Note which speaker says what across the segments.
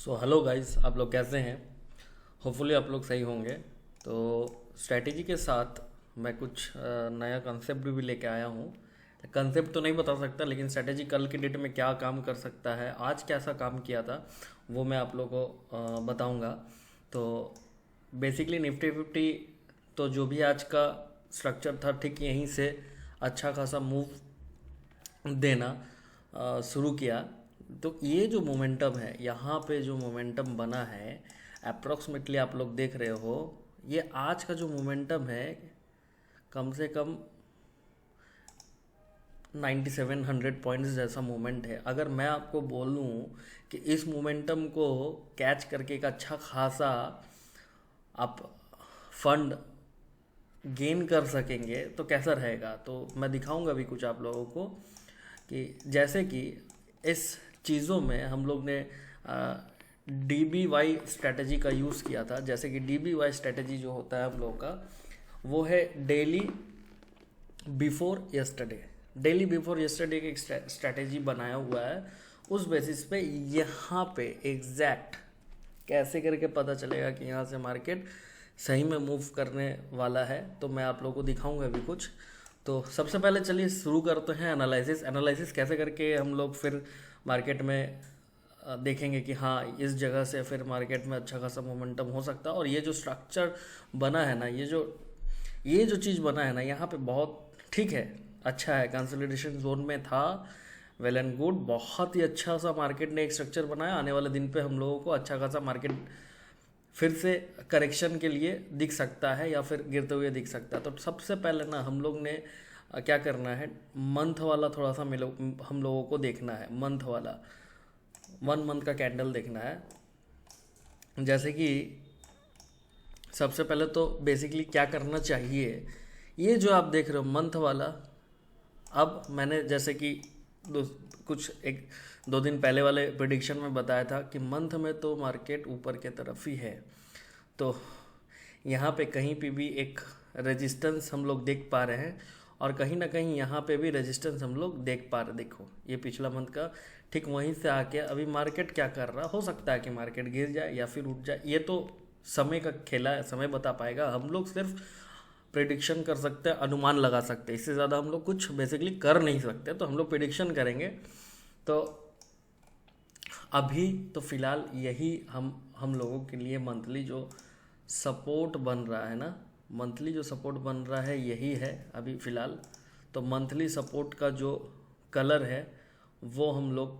Speaker 1: So hello guys, आप लोग कैसे हैं? होपफुली आप लोग सही होंगे। तो स्ट्रैटेजी के साथ मैं कुछ नया कंसेप्ट भी लेके आया हूँ। कंसेप्ट तो नहीं बता सकता, लेकिन स्ट्रैटेजी कल की डेट में क्या काम कर सकता है, आज कैसा काम किया था, वो मैं आप लोगों को बताऊँगा। तो बेसिकली निफ्टी फिफ्टी तो जो भी आज का स्ट्रक्चर था, ठीक यहीं से अच्छा खासा मूव देना शुरू किया। तो ये जो मोमेंटम है, यहाँ पे जो मोमेंटम बना है, अप्रॉक्सीमेटली आप लोग देख रहे हो, ये आज का जो मोमेंटम है कम से कम 9700 पॉइंट्स जैसा मोमेंट है। अगर मैं आपको बोलूँ कि इस मोमेंटम को कैच करके एक अच्छा खासा आप फंड गेन कर सकेंगे तो कैसा रहेगा, तो मैं दिखाऊंगा भी कुछ आप लोगों को कि जैसे कि इस चीज़ों में हम लोग ने DBY स्ट्रेटजी का यूज़ किया था। जैसे कि DBY स्ट्रेटजी जो होता है हम लोग का, वो है daily before yesterday. Daily before yesterday की एक स्ट्रेटजी बनाया हुआ है। उस बेसिस पे यहाँ पे एग्जैक्ट कैसे करके पता चलेगा कि यहाँ से मार्केट सही में मूव करने वाला है, तो मैं आप लोगों को दिखाऊंगा अभी कुछ। तो सबसे पहले चलिए शुरू करते हैं एनालिसिस कैसे करके हम लोग फिर मार्केट में देखेंगे कि हाँ, इस जगह से फिर मार्केट में अच्छा खासा मोमेंटम हो सकता है। और ये जो स्ट्रक्चर बना है ना, ये जो चीज़ बना है ना, यहाँ पे बहुत ठीक है, अच्छा है, कंसोलिडेशन जोन में था, वेल एंड गुड। बहुत ही अच्छा सा मार्केट ने एक स्ट्रक्चर बनाया। आने वाले दिन पे हम लोगों को अच्छा खासा मार्केट फिर से करेक्शन के लिए दिख सकता है या फिर गिरते हुए दिख सकता है। तो सबसे पहले ना हम लोग ने क्या करना है, मंथ वाला थोड़ा सा हम लोगों को देखना है। मंथ वाला 1 मंथ का कैंडल देखना है। जैसे कि सबसे पहले तो बेसिकली क्या करना चाहिए, ये जो आप देख रहे हो मंथ वाला, अब मैंने जैसे कि कुछ एक 2 दिन पहले वाले प्रिडिक्शन में बताया था कि मंथ में तो मार्केट ऊपर के तरफ ही है। तो यहाँ पे कहीं पे भी एक रेजिस्टेंस हम लोग देख पा रहे हैं, और कहीं ना कहीं यहाँ पे भी रेजिस्टेंस हम लोग देख पा रहे। देखो, ये पिछला मंथ का ठीक वहीं से आके अभी मार्केट क्या कर रहा, हो सकता है कि मार्केट गिर जाए या फिर उठ जाए। ये तो समय का खेला है, समय बता पाएगा। हम लोग सिर्फ प्रिडिक्शन कर सकते हैं, अनुमान लगा सकते हैं, इससे ज़्यादा हम लोग कुछ बेसिकली कर नहीं सकते। तो हम लोग प्रिडिक्शन करेंगे। तो अभी तो फिलहाल यही हम लोगों के लिए मंथली जो सपोर्ट बन रहा है ना, मंथली जो सपोर्ट बन रहा है यही है अभी फ़िलहाल। तो मंथली सपोर्ट का जो कलर है वो हम लोग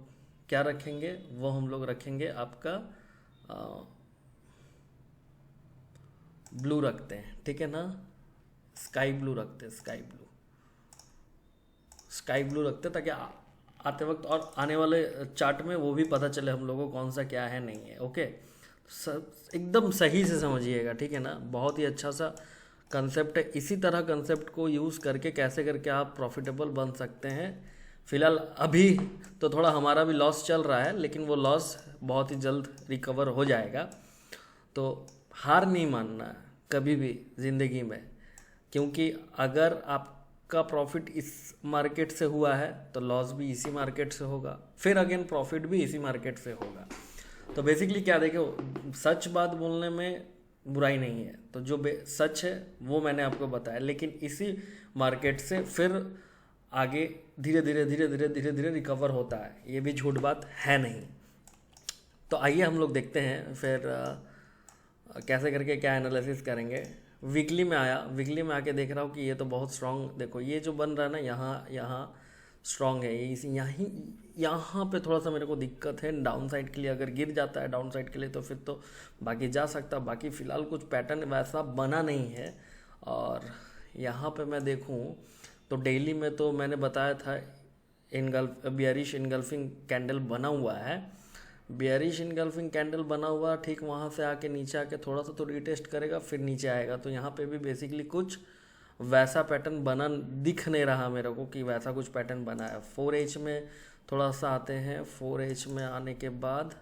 Speaker 1: क्या रखेंगे, वो हम लोग रखेंगे आपका ब्लू रखते हैं, ठीक है ना, स्काई ब्लू रखते हैं, स्काई ब्लू रखते हैं, ताकि आते वक्त और आने वाले चार्ट में वो भी पता चले हम लोगों को कौन सा क्या है नहीं है। ओके, सब एकदम सही से समझिएगा, ठीक है ना। बहुत ही अच्छा सा कंसेप्ट है। इसी तरह कंसेप्ट को यूज़ करके कैसे करके आप प्रॉफिटेबल बन सकते हैं। फिलहाल अभी तो थोड़ा हमारा भी लॉस चल रहा है, लेकिन वो लॉस बहुत ही जल्द रिकवर हो जाएगा। तो हार नहीं मानना है कभी भी ज़िंदगी में, क्योंकि अगर आपका प्रॉफिट इस मार्केट से हुआ है तो लॉस भी इसी मार्केट से होगा, फिर अगेन प्रॉफिट भी इसी मार्केट से होगा। तो बेसिकली क्या, देखो, सच बात बोलने में बुराई नहीं है। तो जो सच है वो मैंने आपको बताया, लेकिन इसी मार्केट से फिर आगे धीरे धीरे रिकवर होता है, ये भी झूठ बात है नहीं। तो आइए हम लोग देखते हैं फिर कैसे करके क्या एनालिसिस करेंगे। वीकली में आया, वीकली में आके देख रहा हूँ कि ये तो बहुत स्ट्रांग, देखो ये जो बन रहा है ना, यहाँ स्ट्रांग है ये, इसी यहाँ पे थोड़ा सा मेरे को दिक्कत है। डाउन साइड के लिए अगर गिर जाता है डाउन साइड के लिए, तो फिर तो बाकी जा सकता, बाकी फ़िलहाल कुछ पैटर्न वैसा बना नहीं है। और यहाँ पे मैं देखूँ तो डेली में तो मैंने बताया था बियरिश इनगल्फिंग कैंडल बना हुआ है, बियरिश इनगल्फिंग कैंडल बना हुआ, ठीक वहाँ से आके नीचे आके थोड़ा सा तो रीटेस्ट करेगा, फिर नीचे आएगा। तो यहाँ पे भी बेसिकली कुछ वैसा पैटर्न बना दिख नहीं रहा मेरे को कि वैसा कुछ पैटर्न बना है। 4H में थोड़ा सा आते हैं, 4H में आने के बाद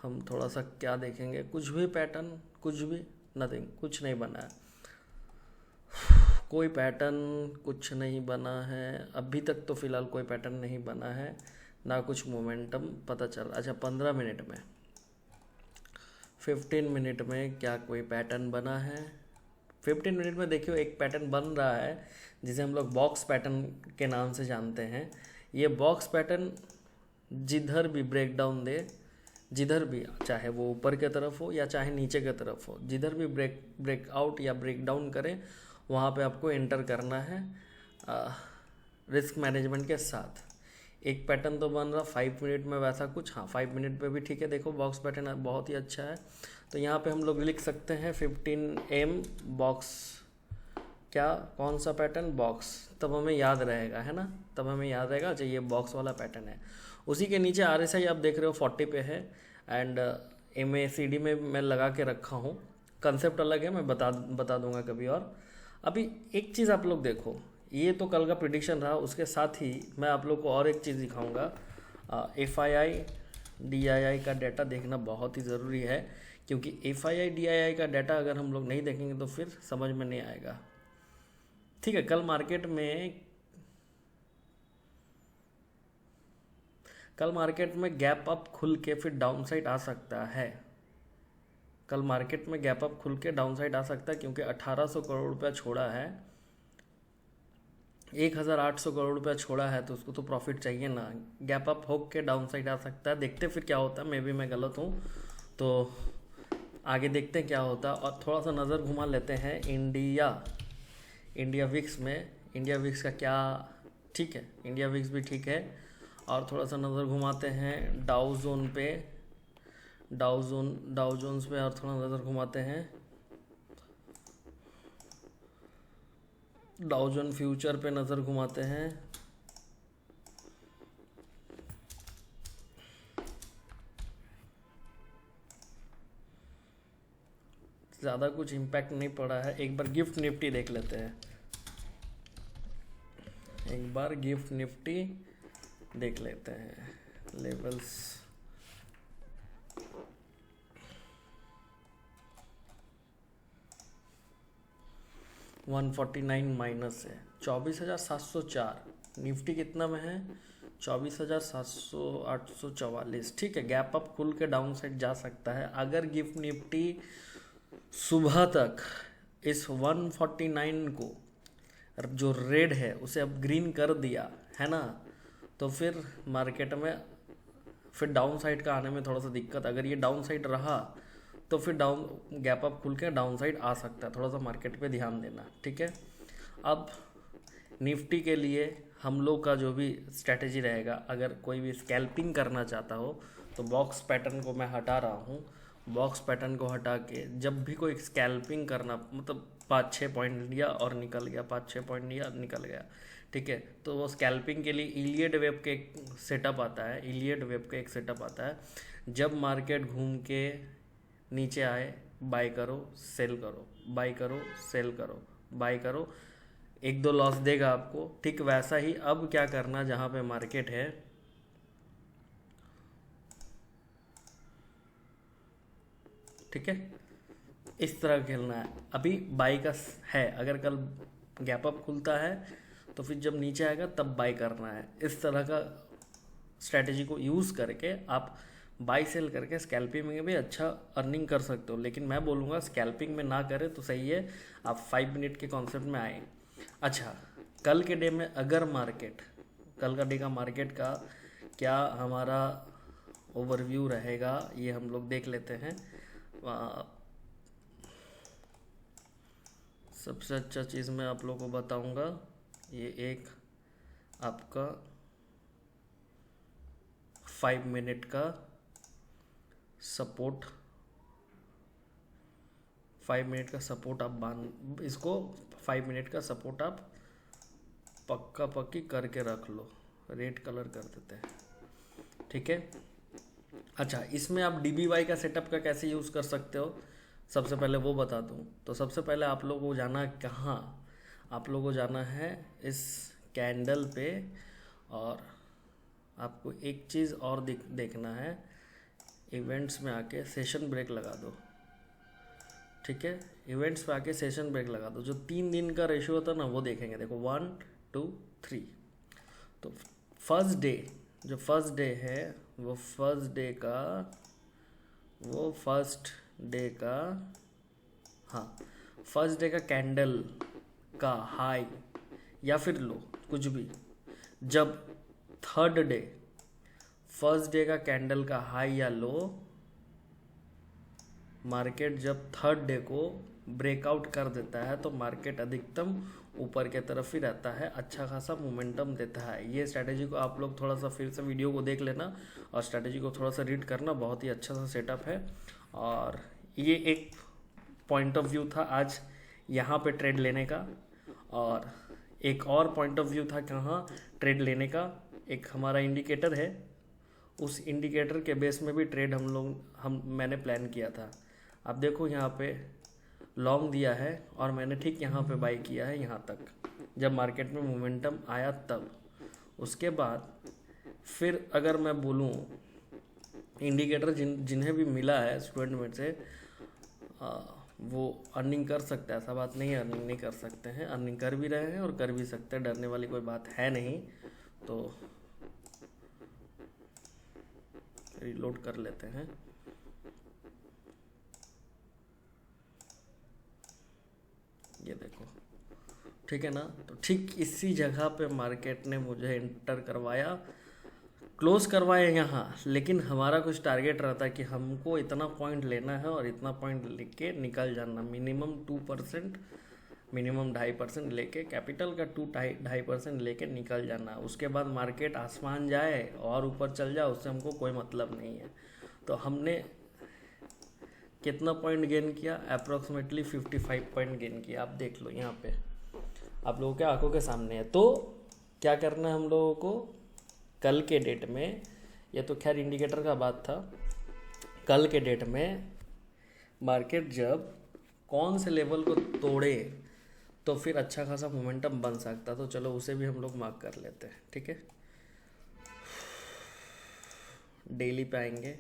Speaker 1: हम थोड़ा सा क्या देखेंगे, कुछ भी पैटर्न, कुछ भी नथिंग, कुछ नहीं बना है, कोई पैटर्न कुछ नहीं बना है अभी तक। तो फ़िलहाल कोई पैटर्न नहीं बना है, ना कुछ मोमेंटम पता चल। अच्छा, 15 मिनट में 15 मिनट में क्या कोई पैटर्न बना है? 15 मिनट में देखियो एक पैटर्न बन रहा है जिसे हम लोग बॉक्स पैटर्न के नाम से जानते हैं। ये बॉक्स पैटर्न जिधर भी ब्रेक डाउन दे, जिधर भी, चाहे वो ऊपर की तरफ हो या चाहे नीचे की तरफ हो, जिधर भी ब्रेकआउट या ब्रेक डाउन करे वहाँ पे आपको एंटर करना है रिस्क मैनेजमेंट के साथ। एक पैटर्न तो बन रहा 5 मिनट में वैसा कुछ, हाँ 5 मिनट पे भी ठीक है। देखो बॉक्स पैटर्न बहुत ही अच्छा है। तो यहाँ पे हम लोग लिख सकते हैं 15M बॉक्स, क्या कौन सा पैटर्न? बॉक्स। तब हमें याद रहेगा, है ना, तब हमें याद रहेगा अच्छा ये बॉक्स वाला पैटर्न है। उसी के नीचे RSI आप देख रहे हो 40 पे है एंड MACD में मैं लगा के रखा हूँ। कंसेप्ट अलग है, मैं बता दूंगा कभी और। अभी एक चीज़ आप लोग देखो, ये तो कल का प्रिडिक्शन रहा, उसके साथ ही मैं आप लोग को और एक चीज़ दिखाऊंगा। FII DII का डाटा देखना बहुत ही ज़रूरी है, क्योंकि FII DII का डाटा अगर हम लोग नहीं देखेंगे तो फिर समझ में नहीं आएगा। ठीक है, कल मार्केट में गैप अप खुल के फिर डाउन साइड आ सकता है। कल मार्केट में गैप अप खुल के डाउन साइड आ सकता है, क्योंकि 1800 करोड़ रुपया छोड़ा है, 1800 करोड़ रुपया छोड़ा है, तो उसको तो प्रॉफिट चाहिए ना। गैप अप हो के डाउन साइड आ सकता है, देखते फिर क्या होता है। मैं गलत हूँ तो आगे देखते हैं क्या होता है। और थोड़ा सा नज़र घुमा लेते हैं इंडिया विक्स में। इंडिया विक्स का क्या, ठीक है, इंडिया विक्स भी ठीक है। और थोड़ा सा नज़र घुमाते हैं डाउ जोन्स पे, और थोड़ा नज़र घुमाते हैं डाउ जोन फ्यूचर पे, नज़र घुमाते हैं। ज़्यादा कुछ इम्पैक्ट नहीं पड़ा है। एक बार गिफ्ट निफ्टी देख लेते हैं, एक बार गिफ्ट निफ्टी देख लेते हैं। लेवल्स 149 माइनस है, 24,704। निफ्टी कितना में है? 24,844। ठीक है, गैप अप खुल के डाउन साइड जा सकता है। अगर गिफ्ट निफ्टी सुबह तक इस 149 को, जो रेड है, उसे अब ग्रीन कर दिया है ना, तो फिर मार्केट में फिर डाउन साइड का आने में थोड़ा सा दिक्कत। अगर ये डाउन साइड रहा तो फिर डाउन गैप अप खुल के डाउन साइड आ सकता है। थोड़ा सा मार्केट पे ध्यान देना, ठीक है। अब निफ्टी के लिए हम लोग का जो भी स्ट्रैटेजी रहेगा, अगर कोई भी स्कैल्पिंग करना चाहता हो तो बॉक्स पैटर्न को मैं हटा रहा हूँ। बॉक्स पैटर्न को हटा के जब भी कोई स्कैल्पिंग करना, मतलब 5-6 पॉइंट लिया और निकल गया, 5-6 पॉइंट लिया निकल गया, ठीक है, तो वो स्कैल्पिंग के लिए इलियड वेव के एक सेटअप आता है। इलियड वेव का एक सेटअप आता है, जब मार्केट घूम के नीचे आए बाय करो सेल करो, बाय करो सेल करो, बाय करो, 1-2 लॉस देगा आपको। ठीक वैसा ही अब क्या करना, जहाँ पे मार्केट है ठीक है, इस तरह खेलना है। अभी बाई का है, अगर कल गैप अप खुलता है तो फिर जब नीचे आएगा तब बाई करना है। इस तरह का स्ट्रैटेजी को यूज़ करके आप बाई सेल करके स्कैल्पिंग में भी अच्छा अर्निंग कर सकते हो। लेकिन मैं बोलूँगा स्कैल्पिंग में ना करें तो सही है, आप 5 मिनट के कॉन्सेप्ट में आए। अच्छा, कल के डे में अगर मार्केट, कल का डे का मार्केट का क्या हमारा ओवरव्यू रहेगा, ये हम लोग देख लेते हैं। सबसे अच्छा चीज़ मैं आप लोगों को बताऊंगा, ये एक आपका 5 मिनट का सपोर्ट, 5 मिनट का सपोर्ट आप बांध, इसको 5 मिनट का सपोर्ट आप पक्का पक्की करके रख लो। रेड कलर कर देते हैं, ठीक है। अच्छा, इसमें आप DBY का सेटअप का कैसे यूज़ कर सकते हो, सबसे पहले वो बता दूं। तो सबसे पहले आप लोगों को जाना कहाँ, आप लोगों को जाना है इस कैंडल पे, और आपको एक चीज़ और देखना है, इवेंट्स में आके सेशन ब्रेक लगा दो, ठीक है। इवेंट्स पे आके सेशन ब्रेक लगा दो, जो 3 दिन का रेशियो होता है ना, वो देखेंगे। देखो 1 2 3, तो फर्स्ट डे, जो फर्स्ट डे है वो फर्स्ट डे का, हाँ फर्स्ट डे का कैंडल का हाई या फिर लो, कुछ भी, जब थर्ड डे फर्स्ट डे का कैंडल का हाई या लो, मार्केट जब थर्ड डे को ब्रेकआउट कर देता है तो मार्केट अधिकतम ऊपर के तरफ ही रहता है, अच्छा खासा मोमेंटम देता है। ये स्ट्रैटेजी को आप लोग थोड़ा सा फिर से वीडियो को देख लेना और स्ट्रैटेजी को थोड़ा सा रीड करना, बहुत ही अच्छा सा सेटअप है। और ये एक पॉइंट ऑफ व्यू था आज यहाँ पे ट्रेड लेने का, और एक और पॉइंट ऑफ व्यू था कहाँ ट्रेड लेने का। एक हमारा इंडिकेटर है, उस इंडिकेटर के बेस में भी ट्रेड मैंने प्लान किया था। अब देखो यहाँ पे लॉन्ग दिया है और मैंने ठीक यहाँ पे बाई किया है यहाँ तक, जब मार्केट में मोमेंटम आया तब। उसके बाद फिर अगर मैं बोलूँ इंडिकेटर जिन्हें भी मिला है स्टूडेंट में से वो अर्निंग कर सकता है, ऐसा बात नहीं है अर्निंग नहीं कर सकते हैं, अर्निंग कर भी रहे हैं और कर भी सकते हैं, डरने वाली कोई बात है नहीं। तो रिलोड कर लेते हैं। ये देखो, ठीक है ना। तो ठीक इसी जगह पे मार्केट ने मुझे इंटर करवाया, क्लोज करवाया यहाँ, लेकिन हमारा कुछ टारगेट रहता है कि हमको इतना पॉइंट लेना है और इतना पॉइंट लेके निकल जाना, मिनिमम 2%, मिनिमम 2.5% लेके, कैपिटल का 2-2.5% लेके निकल जाना। उसके बाद मार्केट आसमान जाए और ऊपर चल जाए उससे हमको कोई मतलब नहीं है। तो हमने कितना पॉइंट गेन किया, अप्रोक्सीमेटली 55 पॉइंट गेन किया। आप देख लो यहाँ पे, आप लोगों के आंखों के सामने है। तो क्या करना है हम लोगों को कल के डेट में, ये तो खैर इंडिकेटर का बात था, कल के डेट में मार्केट जब कौन से लेवल को तोड़े तो फिर अच्छा खासा मोमेंटम बन सकता। तो चलो उसे भी हम लोग मार्क कर लेते हैं, ठीक है। डेली पे आएंगे,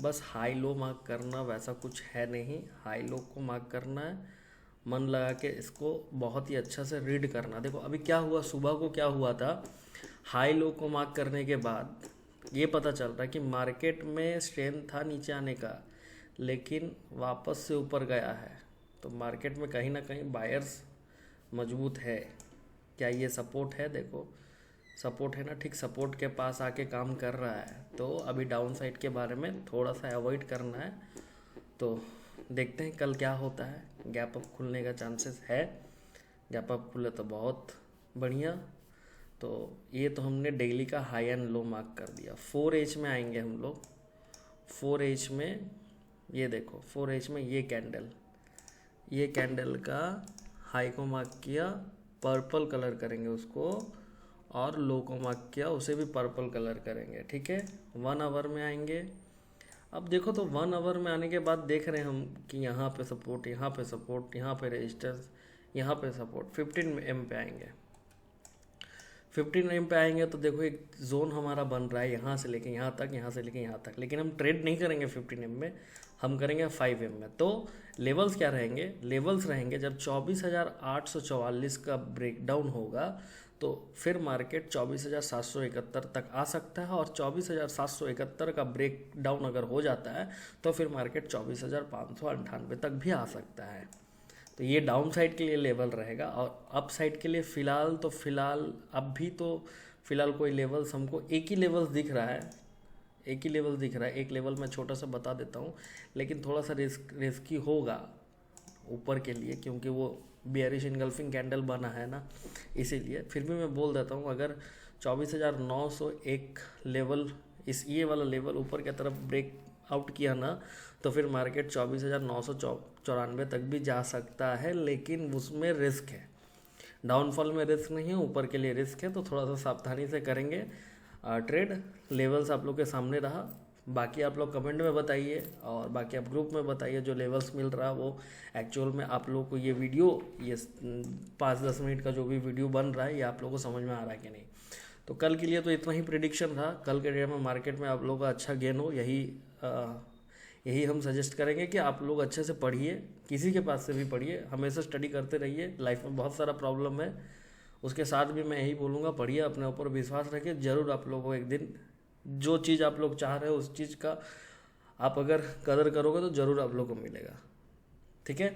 Speaker 1: बस हाई लो मार्क करना, वैसा कुछ है नहीं, हाई लो को मार्क करना है, मन लगा के इसको बहुत ही अच्छा से रीड करना। देखो अभी क्या हुआ, सुबह को क्या हुआ था, हाई लो को मार्क करने के बाद ये पता चल रहा है कि मार्केट में स्ट्रेंथ था नीचे आने का, लेकिन वापस से ऊपर गया है। तो मार्केट में कहीं ना कहीं बायर्स मजबूत है। क्या ये सपोर्ट है, देखो सपोर्ट है ना, ठीक सपोर्ट के पास आके काम कर रहा है। तो अभी डाउन साइड के बारे में थोड़ा सा अवॉइड करना है। तो देखते हैं कल क्या होता है, गैप अप खुलने का चांसेस है, गैप अप खुले तो बहुत बढ़िया। तो ये तो हमने डेली का हाई एंड लो मार्क कर दिया। 4H में आएंगे हम लोग, 4H में ये देखो, 4H में ये कैंडल का हाई को मार्क किया, पर्पल कलर करेंगे उसको, और लो को मार्क किया, उसे भी पर्पल कलर करेंगे, ठीक है। 1 आवर में आएंगे। अब देखो तो 1 आवर में आने के बाद देख रहे हैं हम कि यहाँ पे सपोर्ट, यहाँ पे सपोर्ट, यहाँ पे रेजिस्टेंस, यहाँ पे सपोर्ट। 15 M पे आएंगे, 15 M पे आएंगे तो देखो एक जोन हमारा बन रहा है यहाँ से लेके यहाँ तक, यहाँ से लेके यहाँ तक, लेकिन हम ट्रेड नहीं करेंगे 15 M में, हम करेंगे 5 M में। तो लेवल्स क्या रहेंगे, लेवल्स रहेंगे जब 24,844 का ब्रेकडाउन होगा तो फिर मार्केट 24,771 तक आ सकता है, और 24,771 का ब्रेक डाउन अगर हो जाता है तो फिर मार्केट 24,598 तक भी आ सकता है। तो ये डाउन साइड के लिए लेवल रहेगा। और अप साइड के लिए फ़िलहाल अभी तो फ़िलहाल कोई लेवल्स हमको एक ही लेवल्स दिख रहा है, एक ही लेवल दिख रहा है। एक लेवल मैं छोटा सा बता देता हूँ, लेकिन थोड़ा सा रिस्की होगा ऊपर के लिए, क्योंकि वो बेयरिश इनगल्फिंग कैंडल बना है ना, इसीलिए। फिर भी मैं बोल देता हूँ, अगर 24,901 लेवल, इस ये वाला लेवल ऊपर की तरफ ब्रेक आउट किया ना, तो फिर मार्केट 24,994 तक भी जा सकता है, लेकिन उसमें रिस्क है। डाउनफॉल में रिस्क नहीं है, ऊपर के लिए रिस्क है। तो थोड़ा सा सावधानी से करेंगे ट्रेड। लेवल्स आप लोग के सामने रहा, बाकी आप लोग कमेंट में बताइए, और बाकी आप ग्रुप में बताइए जो लेवल्स मिल रहा है वो एक्चुअल में आप लोग को ये वीडियो, ये 5-10 मिनट का जो भी वीडियो बन रहा है, ये आप लोगों को समझ में आ रहा है कि नहीं। तो कल के लिए तो इतना ही प्रेडिक्शन था। कल के डेट में मार्केट में आप लोगों का अच्छा गेन हो, यही हम सजेस्ट करेंगे कि आप लोग अच्छे से पढ़िए, किसी के पास से भी पढ़िए, हमेशा स्टडी करते रहिए। लाइफ में बहुत सारा प्रॉब्लम है, उसके साथ भी मैं यही बोलूँगा, पढ़िए, अपने ऊपर विश्वास रखिए, ज़रूर आप लोगों को एक दिन जो चीज़ आप लोग चाह रहे हो उस चीज़ का आप अगर कदर करोगे तो ज़रूर आप लोग को मिलेगा। ठीक है,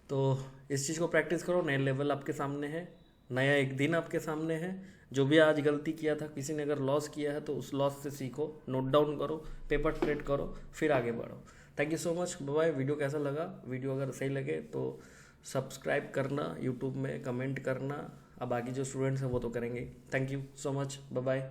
Speaker 1: तो इस चीज़ को प्रैक्टिस करो। नए लेवल आपके सामने है, नया एक दिन आपके सामने है। जो भी आज गलती किया था, किसी ने अगर लॉस किया है तो उस लॉस से सीखो, नोट डाउन करो, पेपर ट्रेड करो, फिर आगे बढ़ो। Thank you so much, bye. Video कैसा लगा? वीडियो अगर सही लगे तो सब्सक्राइब करना, यूट्यूब में कमेंट करना। अब बाकी जो स्टूडेंट्स हैं वो तो करेंगे। Thank you so much, bye.